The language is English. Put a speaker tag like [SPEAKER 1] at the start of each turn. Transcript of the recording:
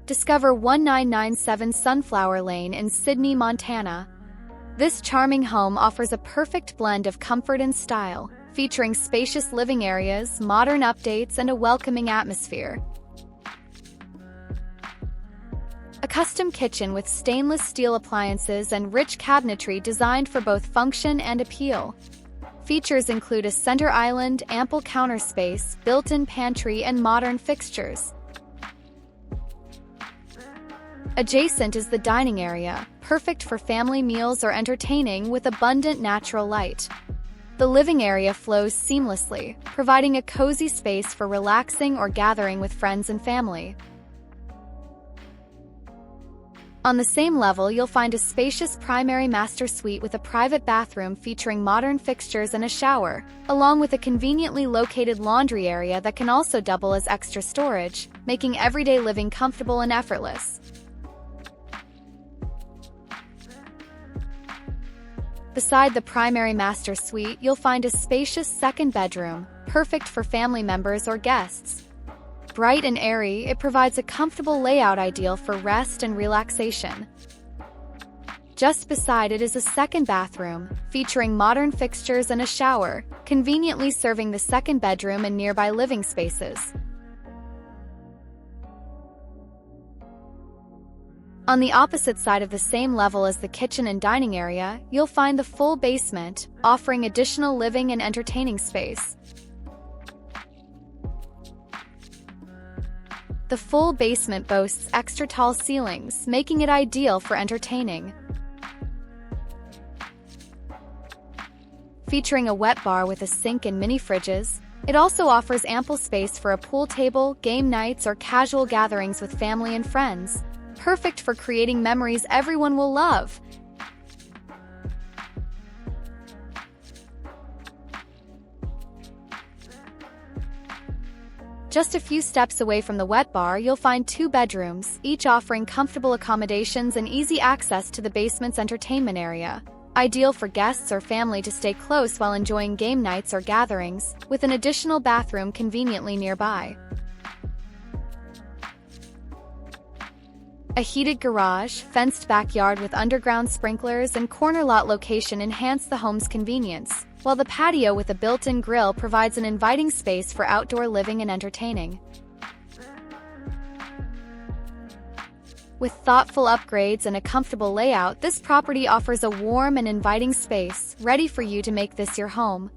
[SPEAKER 1] Discover 1997 Sunflower Lane in Sidney, Montana. This charming home offers a perfect blend of comfort and style, featuring spacious living areas, modern updates, and a welcoming atmosphere. A custom kitchen with stainless steel appliances and rich cabinetry designed for both function and appeal. Features include a center island, ample counter space, built-in pantry, and modern fixtures. Adjacent is the dining area, perfect for family meals or entertaining with abundant natural light. The living area flows seamlessly, providing a cozy space for relaxing or gathering with friends and family. On the same level, you'll find a spacious primary master suite with a private bathroom featuring modern fixtures and a shower, along with a conveniently located laundry area that can also double as extra storage, making everyday living comfortable and effortless. Beside the primary master suite, you'll find a spacious second bedroom, perfect for family members or guests. Bright and airy, it provides a comfortable layout ideal for rest and relaxation. Just beside it is a second bathroom, featuring modern fixtures and a shower, conveniently serving the second bedroom and nearby living spaces. On the opposite side of the same level as the kitchen and dining area, you'll find the full basement, offering additional living and entertaining space. The full basement boasts extra tall ceilings, making it ideal for entertaining. Featuring a wet bar with a sink and mini fridges, it also offers ample space for a pool table, game nights, or casual gatherings with family and friends. Perfect for creating memories everyone will love. Just a few steps away from the wet bar, you'll find 2 bedrooms, each offering comfortable accommodations and easy access to the basement's entertainment area. Ideal for guests or family to stay close while enjoying game nights or gatherings, with an additional bathroom conveniently nearby. A heated garage, fenced backyard with underground sprinklers, and corner lot location enhance the home's convenience, while the patio with a built-in grill provides an inviting space for outdoor living and entertaining. With thoughtful upgrades and a comfortable layout, this property offers a warm and inviting space, ready for you to make this your home.